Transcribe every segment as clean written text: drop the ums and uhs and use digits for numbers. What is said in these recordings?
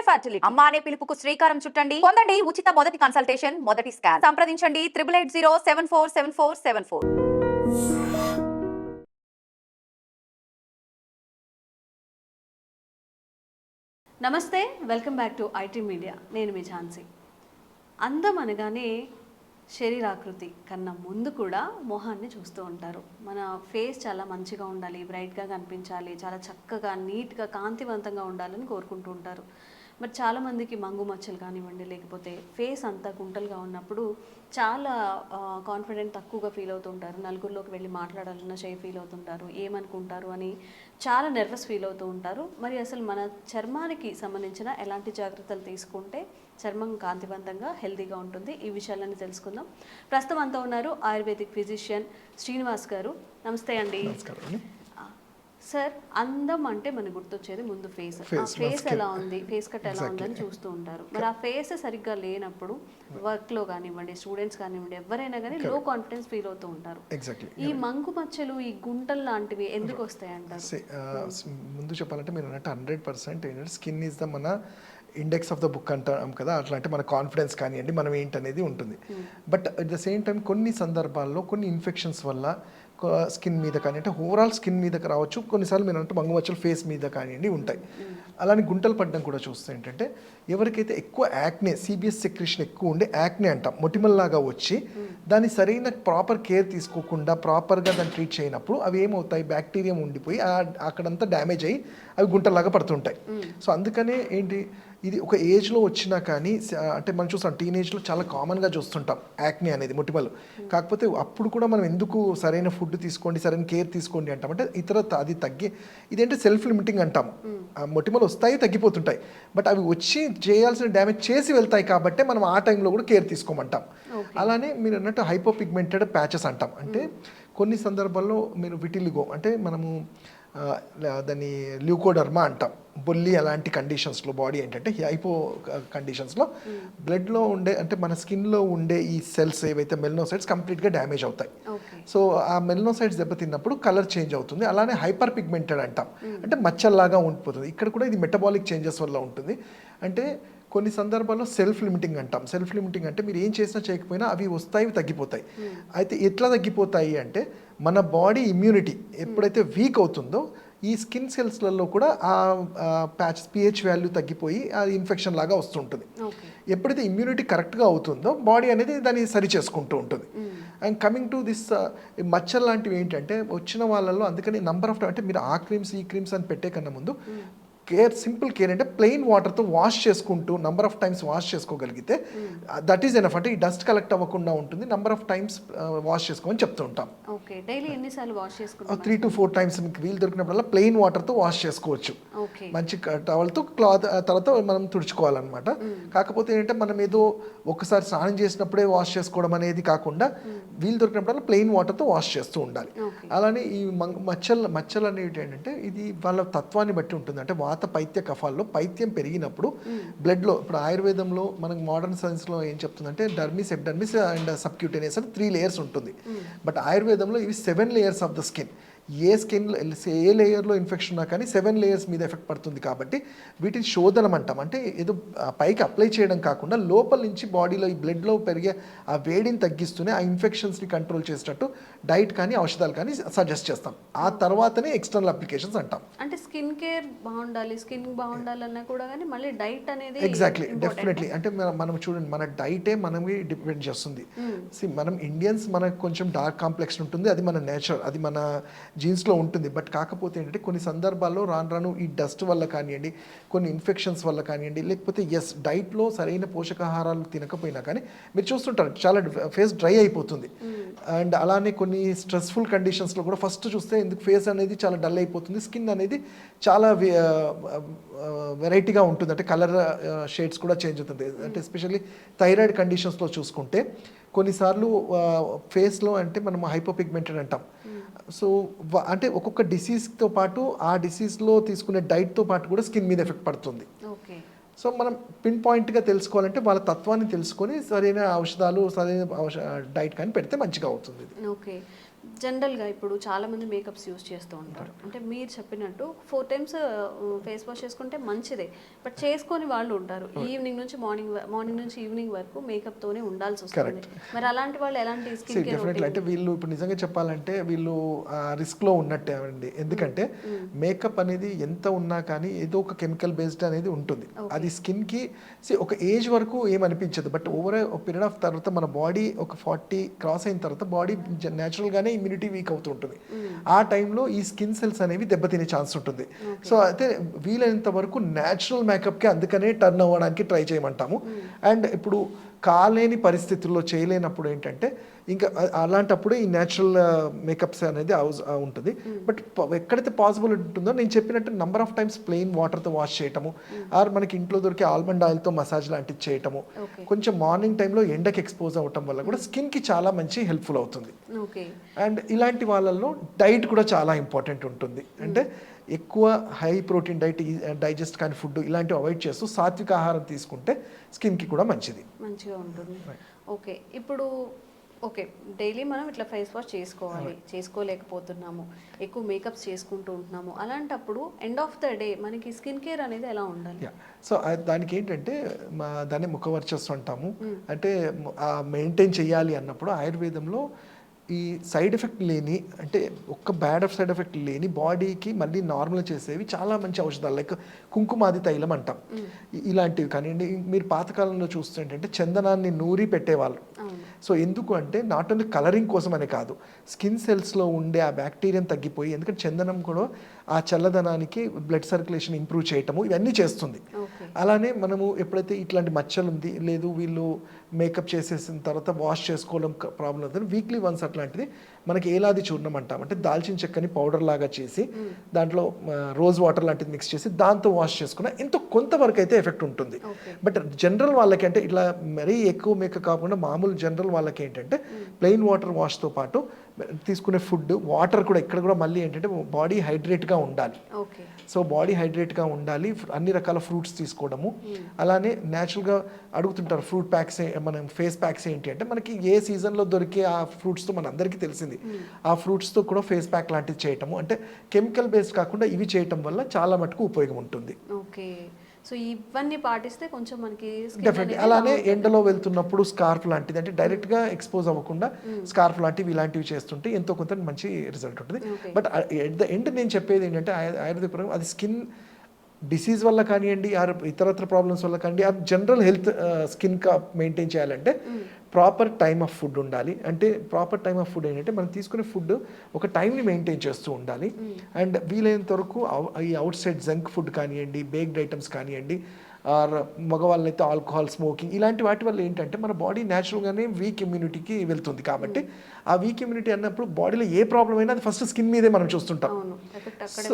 Fertility అమ్మా అనే పిలుపుకు శ్రీకారం చుట్టండి. పొందండి ఉచిత మొదటి కన్సల్టేషన్, మొదటి స్కాన్. సంప్రదించండి 8880747474. నమస్తే, welcome back to IT media. నేను మీ ఝాన్సీ. అందం అనగానే శరీరాకృతి కన్నా ముందు కూడా మొహాన్ని చూస్తూ ఉంటారు. మన ఫేస్ చాలా మంచిగా ఉండాలి, బ్రైట్గా కనిపించాలి, చాలా చక్కగా నీట్గా కాంతివంతంగా ఉండాలని కోరుకుంటూ ఉంటారు. బట్ చాలామందికి మంగు మచ్చలు కానివ్వండి, లేకపోతే ఫేస్ అంతా గుంటలుగా ఉన్నప్పుడు చాలా కాన్ఫిడెంట్ తక్కువగా ఫీల్ అవుతుంటారు. నలుగురిలోకి వెళ్ళి మాట్లాడాలన్నా షై ఫీల్ అవుతుంటారు, ఏమనుకుంటారు అని చాలా నర్వస్ ఫీల్ అవుతూ ఉంటారు. మరి అసలు మన చర్మానికి సంబంధించిన ఎలాంటి జాగ్రత్తలు తీసుకుంటే చర్మం కాంతివంతంగా హెల్తీగా ఉంటుంది, ఈ విషయాలన్నీ తెలుసుకుందాం. ప్రస్తుతం అంతా ఉన్నారు ఆయుర్వేదిక్ ఫిజిషియన్ శ్రీనివాస్ గారు. నమస్తే అండి. సార్, అందం అంటే మనకు గుర్తొచ్చేది ముందు ఫేస్. ఫేస్ ఎలా ఉంది, ఫేస్ కట్ ఎలా ఉందని చూస్తూ ఉంటారు. మరి ఆ ఫేస్ సరిగ్గా లేనప్పుడు వర్క్లో కానివ్వండి, స్టూడెంట్స్ కానివ్వండి, ఎవరైనా కానీ లో కాన్ఫిడెన్స్ ఫీల్ అవుతూ ఉంటారు. ఈ మంగు మచ్చలు, ఈ గుంటలు లాంటివి ఎందుకు వస్తాయి అంటారు? ముందు చెప్పాలంటే మీరు అన్నట్టు 100% ఏంటంటే స్కిన్ ఈజ్ ద మన ఇండెక్స్ ఆఫ్ ద బుక్ అంటాం కదా, అట్లా అంటే మన కాన్ఫిడెన్స్ కానివ్వండి, మనం ఏంటనేది ఉంటుంది. But at the same time కొన్ని సందర్భాల్లో కొన్ని ఇన్ఫెక్షన్స్ వల్ల స్కిన్ మీద కానీ అంటే ఓవరాల్ స్కిన్ మీదకి రావచ్చు, కొన్నిసార్లు మీరు అంటే మంగుమచ్చలు ఫేస్ మీద కానివ్వండి ఉంటాయి. అలానే గుంటలు పడడం కూడా చూస్తే ఏంటంటే ఎవరికైతే ఎక్కువ యాక్నే, సిబిఎస్ సెక్రేషన్ ఎక్కువ ఉండే యాక్నే అంటాం, మొటిమల్లాగా వచ్చి దాన్ని సరైన ప్రాపర్ కేర్ తీసుకోకుండా ప్రాపర్గా దాన్ని ట్రీట్ చేయనప్పుడు అవి ఏమవుతాయి, బ్యాక్టీరియా ఉండిపోయి అక్కడంతా డ్యామేజ్ అయ్యి అవి గుంటల్లాగా పడుతుంటాయి. సో అందుకనే ఏంటి, ఇది ఒక ఏజ్లో వచ్చినా కానీ అంటే మనం చూస్తాం టీనేజ్లో చాలా కామన్గా చూస్తుంటాం యాక్నే అనేది, మొటిమలు. కాకపోతే అప్పుడు కూడా మనం ఎందుకు సరైన ఫుడ్ తీసుకోండి, సరైన కేర్ తీసుకోండి అంటాం అంటే అది ఇదేంటే సెల్ఫ్ లిమిటింగ్ అంటాం. మొటిమలు వస్తాయి, తగ్గిపోతుంటాయి, బట్ అవి వచ్చి చేయాల్సిన డ్యామేజ్ చేసి వెళ్తాయి కాబట్టి మనం ఆ టైంలో కూడా కేర్ తీసుకోమంటాం. అలానే మీరు అన్నట్టు హైపోపిగ్మెంటెడ్ ప్యాచెస్ అంటాం. అంటే కొన్ని సందర్భాల్లో మీరు విటిలిగో అంటే మనము దాన్ని ల్యూకోడర్మా అంటాం, బొల్లి అలాంటి కండిషన్స్లో బాడీ ఏంటంటే హైపో కండిషన్స్లో బ్లడ్లో ఉండే అంటే మన స్కిన్లో ఉండే ఈ సెల్స్ ఏవైతే మెలనోసైట్స్ కంప్లీట్గా డ్యామేజ్ అవుతాయి. సో ఆ మెలనోసైట్స్ దెబ్బతిన్నప్పుడు కలర్ చేంజ్ అవుతుంది. అలానే హైపర్ పిగ్మెంటెడ్ అంటాం, అంటే మచ్చల్లాగా ఉండిపోతుంది. ఇక్కడ కూడా ఇది మెటబాలిక్ చేంజెస్ వల్ల ఉంటుంది. అంటే కొన్ని సందర్భాల్లో సెల్ఫ్ లిమిటింగ్ అంటాం. సెల్ఫ్ లిమిటింగ్ అంటే మీరు ఏం చేసినా చేయకపోయినా అవి వస్తాయి, తగ్గిపోతాయి. అయితే ఎట్లా తగ్గిపోతాయి అంటే మన బాడీ ఇమ్యూనిటీ ఎప్పుడైతే వీక్ అవుతుందో ఈ స్కిన్ సెల్స్లలో కూడా ఆ ప్యాచ్ పిహెచ్ వాల్యూ తగ్గిపోయి అది ఇన్ఫెక్షన్ లాగా వస్తుంటుంది. ఎప్పుడైతే ఇమ్యూనిటీ కరెక్ట్గా అవుతుందో బాడీ అనేది దాన్ని సరి చేసుకుంటూ ఉంటుంది. అండ్ కమింగ్ టు దిస్ మచ్చర్ లాంటివి ఏంటంటే వచ్చిన వాళ్ళల్లో అందుకని నంబర్ ఆఫ్ అంటే మీరు ఆ క్రీమ్స్ ఈ క్రీమ్స్ అని పెట్టే కన్నా ముందు సింపుల్ కేర్ అంటే ప్లెయిన్ వాటర్తో వాష్ చేసుకుంటూ నంబర్ ఆఫ్ టైమ్స్ వాష్ చేసుకోగలిగితే దట్ ఈస్ ఎనఫ్. అంటే ఈ డస్ట్ కలెక్ట్ అవ్వకుండా ఉంటుంది, నంబర్ ఆఫ్ టైమ్స్ వాష్ చేసుకోమని చెప్తూ ఉంటాం. 3 to 4 times మీకు వీలు దొరికినప్పుడల్లా ప్లెయిన్ వాటర్తో వాష్ చేసుకోవచ్చు. మంచి టవల్తో క్లాత్ తర్వాత మనం తుడుచుకోవాలన్నమాట. కాకపోతే ఏంటంటే మనం ఏదో ఒకసారి స్నానం చేసినప్పుడే వాష్ చేసుకోవడం అనేది కాకుండా వీలు దొరికినప్పుడల్లా ప్లెయిన్ వాటర్తో వాష్ చేస్తూ ఉండాలి. అలానే ఈ మచ్చలు అనేవి ఏంటంటే ఇది వాళ్ళ తత్వాన్ని బట్టి ఉంటుంది. అంటే వాత పైత్య కఫాల్లో పైత్యం పెరిగినప్పుడు బ్లడ్లో, ఇప్పుడు ఆయుర్వేదంలో మనకు మోడర్న్ సైన్స్లో ఏం చెప్తుందంటే డర్మిస్, ఎపిడర్మిస్ అండ్ సబ్క్యూటేనియస్ అని 3 layers ఉంటుంది. బట్ ఆయుర్వేదంలో ఇవి 7 layers ఆఫ్ ద స్కిన్. ఏ లేయర్లో ఇన్ఫెక్షన్ ఉన్నా కానీ 7 layers మీద ఎఫెక్ట్ పడుతుంది. కాబట్టి వీటిని శోధనం అంటాం. అంటే ఏదో పైకి అప్లై చేయడం కాకుండా లోపల నుంచి బాడీలో ఈ బ్లడ్లో పెరిగే ఆ వేడిని తగ్గిస్తూనే ఆ ఇన్ఫెక్షన్స్ని కంట్రోల్ చేసేటట్టు డైట్ కానీ ఔషధాలు కానీ సజెస్ట్ చేస్తాం. ఆ తర్వాతనే ఎక్స్టర్నల్ అప్లికేషన్స్ అంటాం. అంటే స్కిన్ కేర్ బాగుండాలి, స్కిన్ బాగుండాలన్నా కూడా కానీ మళ్ళీ డైట్ అనేది ఎగ్జాక్ట్లీ, డెఫినెట్లీ. అంటే మనం చూడండి, మన డైటే మనకి డిపెండ్ చేస్తుంది. మనం ఇండియన్స్ మనకు కొంచెం డార్క్ కాంప్లెక్స్ ఉంటుంది, అది మన నేచర్, అది మన జీన్స్లో ఉంటుంది. బట్ కాకపోతే ఏంటంటే కొన్ని సందర్భాల్లో రాను ఈ డస్ట్ వల్ల కానివ్వండి, కొన్ని ఇన్ఫెక్షన్స్ వల్ల కానివ్వండి, లేకపోతే డైట్లో సరైన పోషకాహారాలు తినకపోయినా కానీ మీరు చూస్తుంటారు చాలా ఫేస్ డ్రై అయిపోతుంది. అండ్ అలానే కొన్ని స్ట్రెస్ఫుల్ కండిషన్స్లో కూడా ఫస్ట్ చూస్తే ఎందుకు ఫేస్ అనేది చాలా డల్ అయిపోతుంది, స్కిన్ అనేది చాలా వెరైటీగా ఉంటుంది. అంటే కలర్ షేడ్స్ కూడా చేంజ్ అవుతుంది. అంటే ఎస్పెషల్లీ థైరాయిడ్ కండిషన్స్లో చూసుకుంటే కొన్నిసార్లు ఫేస్లో అంటే మనం హైపోపిగ్మెంటెడ్ అంటాం. సో అంటే ఒక్కొక్క డిసీజ్తో పాటు ఆ డిసీజ్లో తీసుకునే డైట్తో పాటు కూడా స్కిన్ మీద ఎఫెక్ట్ పడుతుంది. సో మనం పిన్ పాయింట్గా తెలుసుకోవాలంటే వాళ్ళ తత్వాన్ని తెలుసుకొని సరైన ఔషధాలు, సరైన డైట్ కానీ పెడితే మంచిగా అవుతుంది. ఓకే, జనరల్గా ఇప్పుడు చాలామంది మేకప్స్ యూస్ చేస్తూ ఉంటారు. అంటే మీరు చెప్పినట్టు 4 టైమ్స్ ఫేస్ వాష్ చేసుకుంటే మంచిదే, బట్ చేసుకొని వాళ్ళు ఉంటారు. ఈవినింగ్ నుంచి మార్నింగ్ నుంచి ఈవినింగ్ వరకు మేకప్తోనే ఉండాల్సి వస్తుంది. మరి అలాంటి వాళ్ళు ఎలాంటి స్కిన్ కేర్ డెఫినెట్లీ అంటే వీళ్ళు ఇప్పుడు నిజంగా చెప్పాలంటే వీళ్ళు రిస్క్లో ఉన్నట్టే అండి. ఎందుకంటే మేకప్ అనేది ఎంత ఉన్నా కానీ ఏదో ఒక కెమికల్ బేస్డ్ అనేది ఉంటుంది. అది స్కిన్కి ఒక ఏజ్ వరకు ఏమనిపించదు, బట్ ఓవర్ పీరియడ్ ఆఫ్ తర్వాత మన బాడీ ఒక 40 క్రాస్ అయిన తర్వాత బాడీ న్యాచురల్గానే ఇమ్యూనిటీ వీక్ అవుతుంటుంది. ఆ టైంలో ఈ స్కిన్ సెల్స్ అనేవి దెబ్బతినే ఛాన్స్ ఉంటుంది. సో అయితే వీలైనంత వరకు న్యాచురల్ మేకప్కి అందుకనే టర్న్ అవ్వడానికి ట్రై చేయమంటాము. అండ్ ఇప్పుడు కాలేని పరిస్థితుల్లో చేయలేనప్పుడు ఏంటంటే ఇంకా అలాంటప్పుడు ఈ న్యాచురల్ మేకప్స్ అనేది ఉంటుంది. బట్ ఎక్కడైతే పాసిబుల్ ఉంటుందో నేను చెప్పినట్టు నంబర్ ఆఫ్ టైమ్స్ ప్లెయిన్ వాటర్తో వాష్ చేయటము, ఆర్ మనకి ఇంట్లో దొరికే ఆల్మండ్ ఆయిల్తో మసాజ్ లాంటివి చేయటము, కొంచెం మార్నింగ్ టైంలో ఎండకి ఎక్స్పోజ్ అవ్వటం వల్ల కూడా స్కిన్కి చాలా మంచి హెల్ప్ఫుల్ అవుతుంది. అండ్ ఇలాంటి వాళ్ళల్లో డైట్ కూడా చాలా ఇంపార్టెంట్ ఉంటుంది. అంటే ఎక్కువ హై ప్రోటీన్ డైట్, డైజెస్ట్ కాని ఫుడ్ ఇలాంటివి అవాయిడ్ చేస్తూ సాత్విక ఆహారం తీసుకుంటే స్కిన్కి కూడా మంచిగా ఉంటుంది. ఓకే, ఇప్పుడు డైలీ మనం ఇట్లా ఫేస్ వాష్ చేసుకోవాలి, చేసుకోలేకపోతున్నాము, ఎక్కువ మేకప్స్ చేసుకుంటూ ఉంటున్నాము, అలాంటప్పుడు ఎండ్ ఆఫ్ ద డే మనకి స్కిన్ కేర్ అనేది ఎలా ఉండాలి? సో దానికి ఏంటంటే దాన్ని ముఖవర్చస్సు అంటాము. అంటే మెయింటైన్ చేయాలి అన్నప్పుడు ఆయుర్వేదంలో ఈ సైడ్ ఎఫెక్ట్ లేని, అంటే ఒక్క బ్యాడ్ ఆఫ్ సైడ్ ఎఫెక్ట్ లేని బాడీకి మళ్ళీ నార్మల్ చేసేవి చాలా మంచి ఔషధాలు, లైక్ కుంకుమాది తైలం అంటాం. ఇలాంటివి కానివ్వండి. మీరు పాతకాలంలో చూస్తుంటే చందనాన్ని నూరి పెట్టేవాళ్ళు. సో ఎందుకు అంటే నాట్ ఓన్లీ కలరింగ్ కోసం అనే కాదు, స్కిన్ సెల్స్లో ఉండే ఆ బ్యాక్టీరియాని తగ్గిపోయి, ఎందుకంటే చందనం కూడా ఆ చల్లదనానికి బ్లడ్ సర్క్యులేషన్ ఇంప్రూవ్ చేయటము ఇవన్నీ చేస్తుంది. అలానే మనము ఎప్పుడైతే ఇట్లాంటి మచ్చలు ఉంది లేదు వీళ్ళు మేకప్ చేసేసిన తర్వాత వాష్ చేసుకోవడం ప్రాబ్లం అవుతుంది, వీక్లీ వన్స్ అట్లాంటిది మనకి ఏలాది చూర్ణం అంటాం. అంటే దాల్చిన చెక్కని పౌడర్ లాగా చేసి దాంట్లో రోజ్ వాటర్ లాంటిది మిక్స్ చేసి దాంతో వాష్ చేసుకున్న ఎంతో కొంతవరకు అయితే ఎఫెక్ట్ ఉంటుంది. బట్ జనరల్ వాళ్ళకి అంటే ఇట్లా మరీ ఎక్కువ మేకప్ కాకుండా మామూలు జనరల్ వాళ్ళకి ఏంటంటే ప్లెయిన్ వాటర్ వాష్తో పాటు తీసుకునే ఫుడ్ వాటర్ కూడా ఇక్కడ కూడా మళ్ళీ ఏంటంటే బాడీ హైడ్రేట్గా ఉండాలి. సో బాడీ హైడ్రేట్గా ఉండాలి, అన్ని రకాల ఫ్రూట్స్ తీసుకోవడము. అలానే న్యాచురల్గా అడుగుతుంటారు ఫ్రూట్ ప్యాక్స్, మనం ఫేస్ ప్యాక్స్ ఏంటి అంటే మనకి ఏ సీజన్లో దొరికే ఆ ఫ్రూట్స్తో మన అందరికీ తెలిసింది, ఆ ఫ్రూట్స్తో కూడా ఫేస్ ప్యాక్ లాంటివి చేయటము. అంటే కెమికల్ బేస్డ్ కాకుండా ఇవి చేయటం వల్ల చాలా మటుకు ఉపయోగం ఉంటుంది. ఓకే, సో ఇవన్నీ పాటిస్తే కొంచెం మనకి డెఫినెట్లీ. అలానే ఎండలో వెళ్తున్నప్పుడు స్కార్ఫ్ లాంటిది, అంటే డైరెక్ట్గా ఎక్స్పోజ్ అవ్వకుండా స్కార్ఫ్ లాంటివి ఇలాంటివి చేస్తుంటే ఎంతో కొంత మంచి రిజల్ట్ ఉంటుంది. బట్ ఎట్ ద ఎండ్ నేను చెప్పేది ఏంటంటే ఆయుర్వేద పరంగా అది స్కిన్ డిసీజ్ వల్ల కానివ్వండి, ఇతరత్ర ప్రాబ్లమ్స్ వల్ల కానివ్వండి, ఆ జనరల్ హెల్త్ స్కిన్ మెయింటైన్ చేయాలంటే ప్రాపర్ టైమ్ ఆఫ్ ఫుడ్ ఉండాలి. అంటే ప్రాపర్ టైమ్ ఆఫ్ ఫుడ్ ఏంటంటే మనం తీసుకునే ఫుడ్ ఒక టైంని మెయింటైన్ చేస్తూ ఉండాలి. అండ్ వీలైనంత వరకు ఈ అవుట్ సైడ్ జంక్ ఫుడ్ కానివ్వండి, బేక్డ్ ఐటమ్స్ కానివ్వండి, ఆర్ మగవాళ్ళైతే ఆల్కహాల్, స్మోకింగ్ ఇలాంటి వాటి వల్ల ఏంటంటే మన బాడీ న్యాచురల్గానే వీక్ ఇమ్యూనిటీకి వెళ్తుంది. కాబట్టి ఆ వీక్ ఇమ్యూనిటీ అన్నప్పుడు బాడీలో ఏ ప్రాబ్లం అయినా అది ఫస్ట్ స్కిన్ మీదే మనం చూస్తుంటాం. సో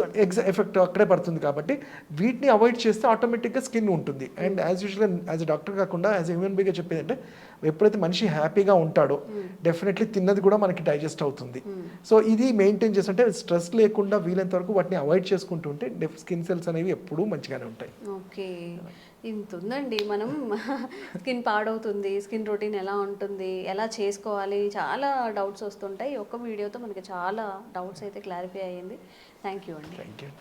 ఎఫెక్ట్ అక్కడే పడుతుంది. కాబట్టి వీటిని అవాయిడ్ చేస్తే ఆటోమేటిక్గా స్కిన్ ఉంటుంది. అండ్ యాజ్ యూజువల్గా యాజ్ ఎ డాక్టర్ కాకుండా యాజ్ ఎ హ్యూమన్ బీగా చెప్పేది అంటే ఎప్పుడైతే మనిషి హ్యాపీగా ఉంటాడో డెఫినెట్లీ తిన్నది కూడా మనకి డైజెస్ట్ అవుతుంది. సో ఇది మెయింటైన్ చేస్తుంటే స్ట్రెస్ లేకుండా వీలైనంత వరకు వాటిని అవాయిడ్ చేసుకుంటూ ఉంటే స్కిన్ సెల్స్ అనేవి ఎప్పుడూ మంచిగానే ఉంటాయి. ఓకే, ఇంత ఉందండి. మనం స్కిన్ పాడవుతుంది, స్కిన్ రొటీన్ ఎలా ఉంటుంది, ఎలా చేసుకోవాలి, చాలా డౌట్స్ వస్తుంటాయి. ఒక్క వీడియోతో మనకి చాలా డౌట్స్ అయితే క్లారిఫై అయ్యింది. థ్యాంక్ యూ అండి. Thank you.